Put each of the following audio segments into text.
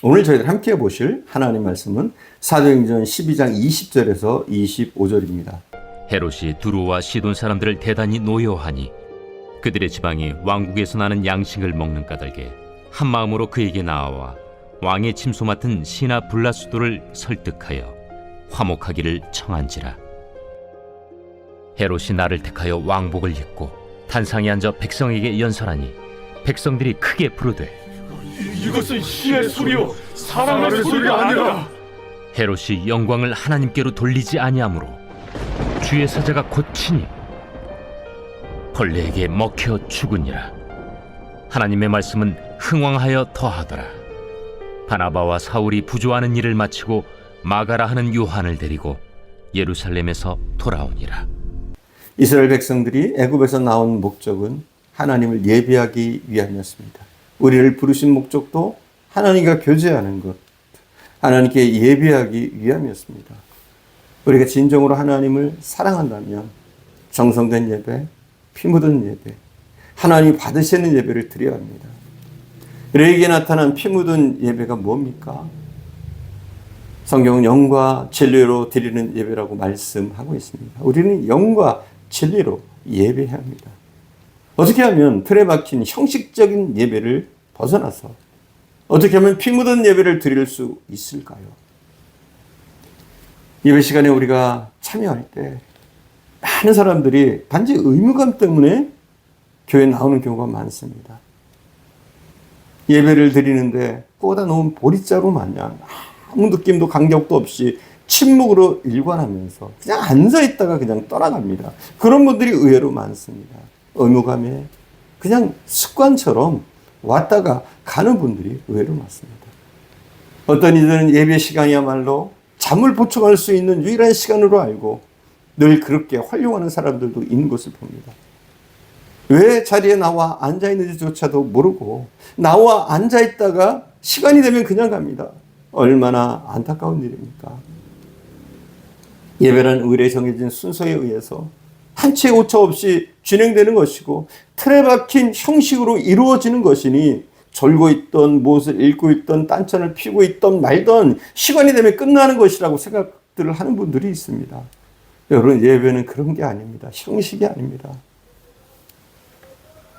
오늘 저희들 함께 보실 하나님 말씀은 사도행전 12장 20절에서 25절입니다. 헤롯이 두로와 시돈 사람들을 대단히 노여하니 그들의 지방이 왕국에서 나는 양식을 먹는 까닭에 한 마음으로 그에게 나아와 왕의 침소 맡은 시나 블라수도를 설득하여 화목하기를 청한지라. 헤롯이 나를 택하여 왕복을 입고 단상에 앉아 백성에게 연설하니 백성들이 크게 부르되 이것은 신의 소리요 사람의 소리가 아니라. 헤롯이 영광을 하나님께로 돌리지 아니하므로 주의 사자가 고치니 벌레에게 먹혀 죽으니라. 하나님의 말씀은 흥왕하여 더하더라. 바나바와 사울이 부조하는 일을 마치고 마가라 하는 요한을 데리고 예루살렘에서 돌아오니라. 이스라엘 백성들이 애굽에서 나온 목적은 하나님을 예배하기 위함이었습니다. 우리를 부르신 목적도 하나님과 교제하는 것, 하나님께 예배하기 위함이었습니다. 우리가 진정으로 하나님을 사랑한다면 정성된 예배, 피 묻은 예배, 하나님이 받으시는 예배를 드려야 합니다. 우리에게 나타난 피 묻은 예배가 뭡니까? 성경은 영과 진리로 드리는 예배라고 말씀하고 있습니다. 우리는 영과 진리로 예배해야 합니다. 어떻게 하면 틀에 박힌 형식적인 예배를 벗어나서 어떻게 하면 피 묻은 예배를 드릴 수 있을까요? 예배 시간에 우리가 참여할 때 많은 사람들이 단지 의무감 때문에 교회에 나오는 경우가 많습니다. 예배를 드리는데 꽂아놓은 보릿자루 마냥 아무 느낌도 간격도 없이 침묵으로 일관하면서 그냥 앉아있다가 그냥 떠나갑니다. 그런 분들이 의외로 많습니다. 의무감에 그냥 습관처럼 왔다가 가는 분들이 의외로 많습니다. 어떤 이들은 예배 시간이야말로 잠을 보충할 수 있는 유일한 시간으로 알고 늘 그렇게 활용하는 사람들도 있는 것을 봅니다. 왜 자리에 나와 앉아있는지조차도 모르고 나와 앉아있다가 시간이 되면 그냥 갑니다. 얼마나 안타까운 일입니까? 예배란 의례에 정해진 순서에 의해서 한치의 오차 없이 진행되는 것이고 틀에 박힌 형식으로 이루어지는 것이니 졸고 있던, 무엇을 읽고 있던, 딴천을 피고 있던 말던 시간이 되면 끝나는 것이라고 생각들을 하는 분들이 있습니다. 여러분, 예배는 그런 게 아닙니다. 형식이 아닙니다.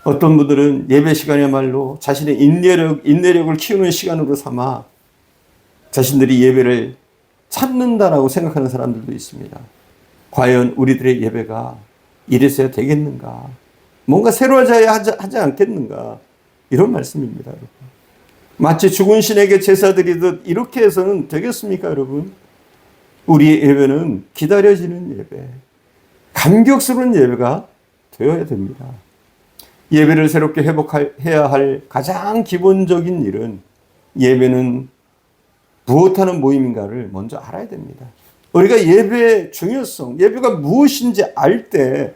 어떤 분들은 예배 시간이야말로 자신의 인내력을 키우는 시간으로 삼아 자신들이 예배를 참는다라고 생각하는 사람들도 있습니다. 과연 우리들의 예배가 이래서야 되겠는가? 뭔가 새로워져야 하지 않겠는가? 이런 말씀입니다, 여러분. 마치 죽은 신에게 제사 드리듯 이렇게 해서는 되겠습니까, 여러분? 우리의 예배는 기다려지는 예배, 감격스러운 예배가 되어야 됩니다. 예배를 새롭게 회복해야 할 가장 기본적인 일은 예배는 무엇하는 모임인가를 먼저 알아야 됩니다. 우리가 예배의 중요성, 예배가 무엇인지 알 때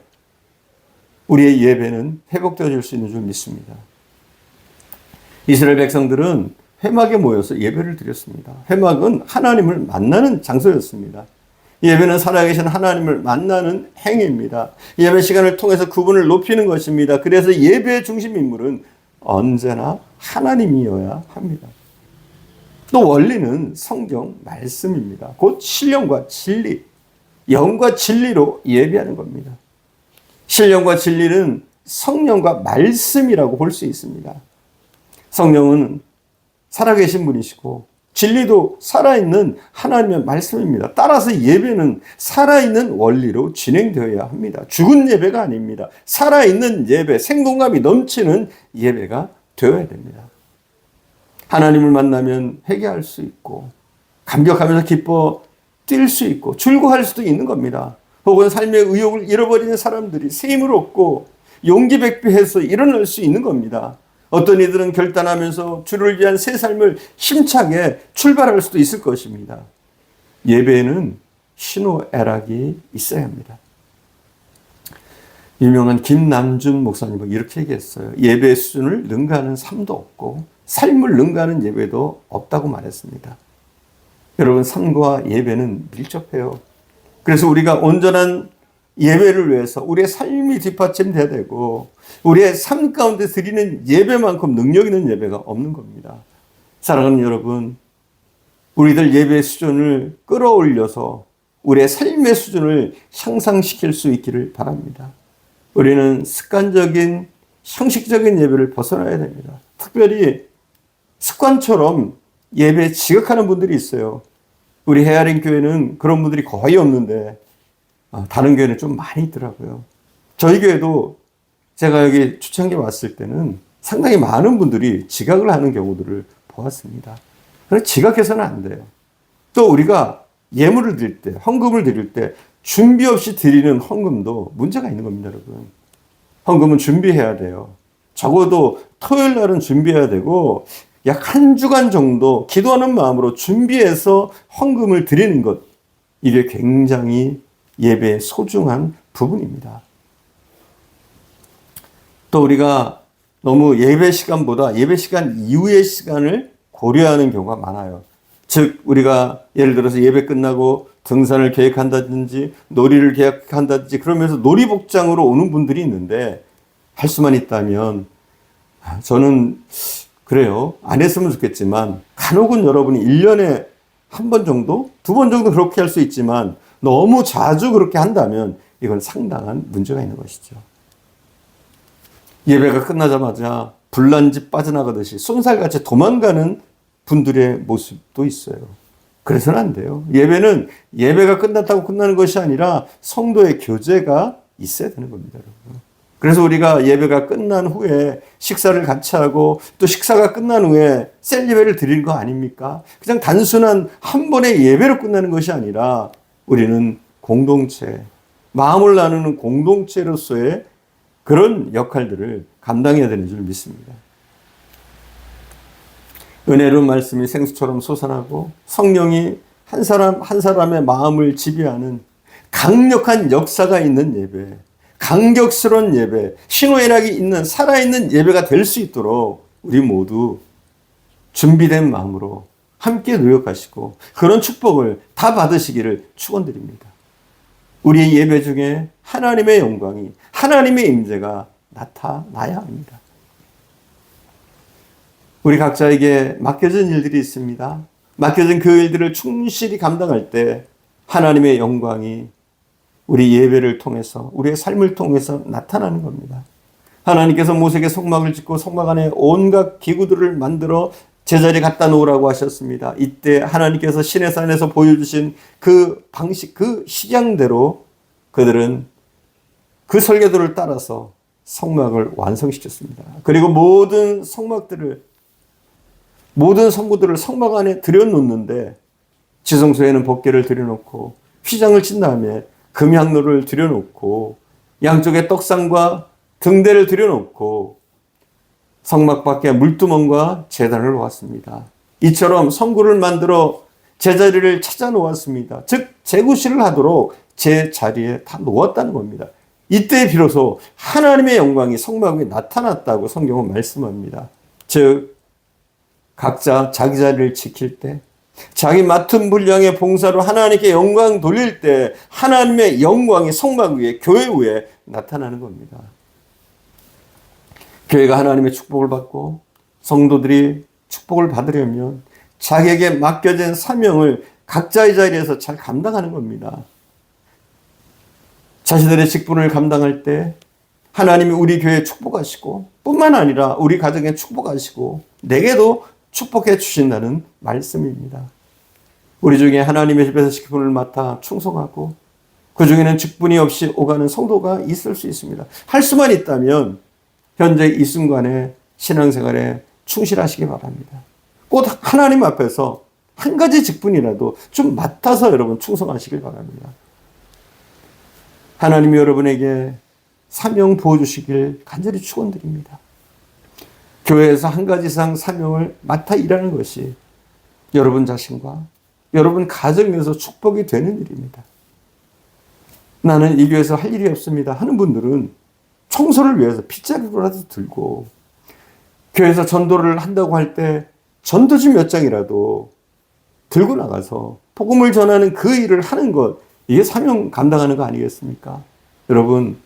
우리의 예배는 회복되어질 수 있는 줄 믿습니다. 이스라엘 백성들은 회막에 모여서 예배를 드렸습니다. 회막은 하나님을 만나는 장소였습니다. 예배는 살아계신 하나님을 만나는 행위입니다. 예배 시간을 통해서 그분을 높이는 것입니다. 그래서 예배의 중심 인물은 언제나 하나님이어야 합니다. 또 원리는 성경 말씀입니다. 곧 신령과 진리, 영과 진리로 예배하는 겁니다. 신령과 진리는 성령과 말씀이라고 볼 수 있습니다. 성령은 살아계신 분이시고 진리도 살아있는 하나님의 말씀입니다. 따라서 예배는 살아있는 원리로 진행되어야 합니다. 죽은 예배가 아닙니다. 살아있는 예배, 생동감이 넘치는 예배가 되어야 됩니다. 하나님을 만나면 회개할 수 있고 감격하면서 기뻐 뛸 수 있고 즐거워할 수도 있는 겁니다. 혹은 삶의 의욕을 잃어버리는 사람들이 새 힘을 얻고 용기 백배해서 일어날 수 있는 겁니다. 어떤 이들은 결단하면서 주를 위한 새 삶을 힘차게 출발할 수도 있을 것입니다. 예배에는 신호애락이 있어야 합니다. 유명한 김남준 목사님은 이렇게 얘기했어요. 예배의 수준을 능가하는 삶도 없고 삶을 능가하는 예배도 없다고 말했습니다. 여러분, 삶과 예배는 밀접해요. 그래서 우리가 온전한 예배를 위해서 우리의 삶이 뒷받침돼야 되고 우리의 삶 가운데 드리는 예배만큼 능력 있는 예배가 없는 겁니다. 사랑하는 여러분, 우리들 예배 수준을 끌어올려서 우리의 삶의 수준을 향상시킬 수 있기를 바랍니다. 우리는 습관적인 형식적인 예배를 벗어나야 됩니다. 특별히 습관처럼 예배에 지각하는 분들이 있어요. 우리 헤아린 교회는 그런 분들이 거의 없는데 다른 교회는 좀 많이 있더라고요. 저희 교회도 제가 여기 초창기에 왔을 때는 상당히 많은 분들이 지각을 하는 경우들을 보았습니다. 그래서 지각해서는 안 돼요. 또 우리가 예물을 드릴 때, 헌금을 드릴 때 준비 없이 드리는 헌금도 문제가 있는 겁니다, 여러분. 헌금은 준비해야 돼요. 적어도 토요일 날은 준비해야 되고 약 한 주간 정도 기도하는 마음으로 준비해서 헌금을 드리는 것, 이게 굉장히 예배의 소중한 부분입니다. 또 우리가 너무 예배 시간보다 예배 시간 이후의 시간을 고려하는 경우가 많아요. 즉 우리가 예를 들어서 예배 끝나고 등산을 계획한다든지 놀이를 계획한다든지 그러면서 놀이복장으로 오는 분들이 있는데, 할 수만 있다면 저는 그래요. 안 했으면 좋겠지만 간혹은 여러분이 1년에 한 번 정도, 2번 정도 그렇게 할 수 있지만 너무 자주 그렇게 한다면 이건 상당한 문제가 있는 것이죠. 예배가 끝나자마자 불난집 빠져나가듯이 쏜살같이 도망가는 분들의 모습도 있어요. 그래서는 안 돼요. 예배는 예배가 끝났다고 끝나는 것이 아니라 성도의 교제가 있어야 되는 겁니다, 여러분. 그래서 우리가 예배가 끝난 후에 식사를 같이 하고 또 식사가 끝난 후에 셀리베를 드리는 거 아닙니까? 그냥 단순한 한 번의 예배로 끝나는 것이 아니라 우리는 공동체, 마음을 나누는 공동체로서의 그런 역할들을 감당해야 되는 줄 믿습니다. 은혜로운 말씀이 생수처럼 솟아나고 성령이 한 사람 한 사람의 마음을 지배하는 강력한 역사가 있는 예배, 강격스러운 예배, 신호애락이 있는 살아있는 예배가 될 수 있도록 우리 모두 준비된 마음으로 함께 노력하시고 그런 축복을 다 받으시기를 축원드립니다. 우리의 예배 중에 하나님의 영광이, 하나님의 임재가 나타나야 합니다. 우리 각자에게 맡겨진 일들이 있습니다. 맡겨진 그 일들을 충실히 감당할 때 하나님의 영광이 우리 예배를 통해서, 우리의 삶을 통해서 나타나는 겁니다. 하나님께서 모세에게 성막을 짓고 성막 안에 온갖 기구들을 만들어 제자리에 갖다 놓으라고 하셨습니다. 이때 하나님께서 시내산에서 보여주신 그 방식, 그 식양대로 그들은 그 설계도를 따라서 성막을 완성시켰습니다. 그리고 모든 성막들을, 모든 성구들을 성막 안에 들여놓는데 지성소에는 법궤를 들여놓고 휘장을 친 다음에 금향로를 들여놓고 양쪽에 떡상과 등대를 들여놓고 성막 밖에 물두멍과 제단을 놓았습니다. 이처럼 성구를 만들어 제자리를 찾아 놓았습니다. 즉 제구실을 하도록 제 자리에 다 놓았다는 겁니다. 이때 비로소 하나님의 영광이 성막 위에 나타났다고 성경은 말씀합니다. 즉 각자 자기 자리를 지킬 때, 자기 맡은 분량의 봉사로 하나님께 영광 돌릴 때 하나님의 영광이 성막 위에, 교회 위에 나타나는 겁니다. 교회가 하나님의 축복을 받고 성도들이 축복을 받으려면 자기에게 맡겨진 사명을 각자의 자리에서 잘 감당하는 겁니다. 자신들의 직분을 감당할 때 하나님이 우리 교회에 축복하시고 뿐만 아니라 우리 가정에 축복하시고 내게도 축복해 주신다는 말씀입니다. 우리 중에 하나님의 집에서 직분을 맡아 충성하고 그 중에는 직분이 없이 오가는 성도가 있을 수 있습니다. 할 수만 있다면 현재 이 순간에 신앙생활에 충실하시기 바랍니다. 꼭 하나님 앞에서 한 가지 직분이라도 좀 맡아서 여러분 충성하시길 바랍니다. 하나님이 여러분에게 사명 부어주시길 간절히 축원드립니다. 교회에서 한 가지 이상 사명을 맡아 일하는 것이 여러분 자신과 여러분 가정에서 축복이 되는 일입니다. 나는 이 교회에서 할 일이 없습니다 하는 분들은 청소를 위해서 빗자루라도 들고, 교회에서 전도를 한다고 할 때 전도지 몇 장이라도 들고 나가서 복음을 전하는 그 일을 하는 것, 이게 사명 감당하는 거 아니겠습니까? 여러분,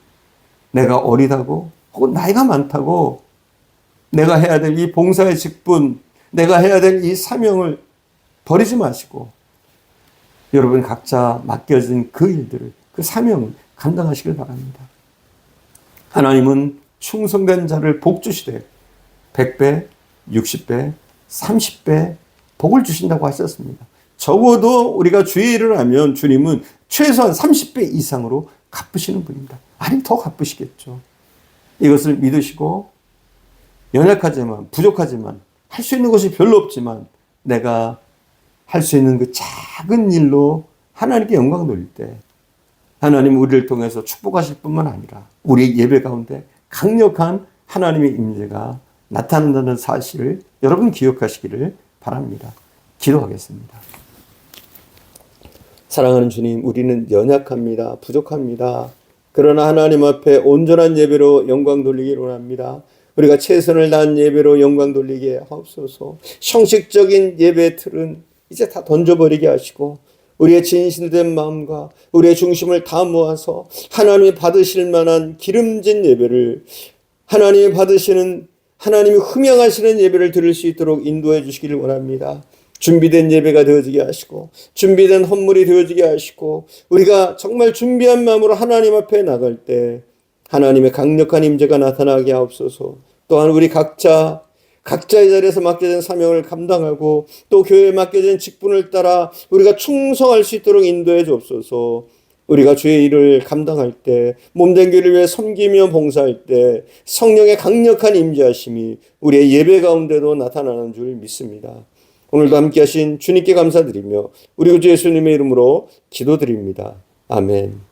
내가 어리다고 혹은 나이가 많다고 내가 해야 될 이 봉사의 직분, 내가 해야 될 이 사명을 버리지 마시고 여러분 각자 맡겨진 그 일들을, 그 사명을 감당하시길 바랍니다. 하나님은 충성된 자를 복 주시되 100배, 60배, 30배 복을 주신다고 하셨습니다. 적어도 우리가 주의 일을 하면 주님은 최소한 30배 이상으로 갚으시는 분입니다. 아니 더 갚으시겠죠. 이것을 믿으시고 연약하지만 부족하지만 할 수 있는 것이 별로 없지만 내가 할 수 있는 그 작은 일로 하나님께 영광 돌릴 때 하나님 우리를 통해서 축복하실 뿐만 아니라 우리 예배 가운데 강력한 하나님의 임재가 나타난다는 사실을 여러분 기억하시기를 바랍니다. 기도하겠습니다. 사랑하는 주님, 우리는 연약합니다. 부족합니다. 그러나 하나님 앞에 온전한 예배로 영광 돌리기를 원합니다. 우리가 최선을 다한 예배로 영광 돌리게 하옵소서. 형식적인 예배 틀은 이제 다 던져버리게 하시고 우리의 진실된 마음과 우리의 중심을 다 모아서 하나님이 받으실 만한 기름진 예배를, 하나님이 받으시는, 하나님이 흠양하시는 예배를 드릴 수 있도록 인도해 주시기를 원합니다. 준비된 예배가 되어지게 하시고 준비된 헌물이 되어지게 하시고 우리가 정말 준비한 마음으로 하나님 앞에 나갈 때 하나님의 강력한 임재가 나타나게 하옵소서. 또한 우리 각자의 자리에서 맡겨진 사명을 감당하고 또 교회에 맡겨진 직분을 따라 우리가 충성할 수 있도록 인도해 주옵소서. 우리가 주의 일을 감당할 때, 몸된 교회를 위해 섬기며 봉사할 때 성령의 강력한 임재하심이 우리의 예배 가운데도 나타나는 줄 믿습니다. 오늘도 함께 하신 주님께 감사드리며 우리 구주 예수님의 이름으로 기도드립니다. 아멘.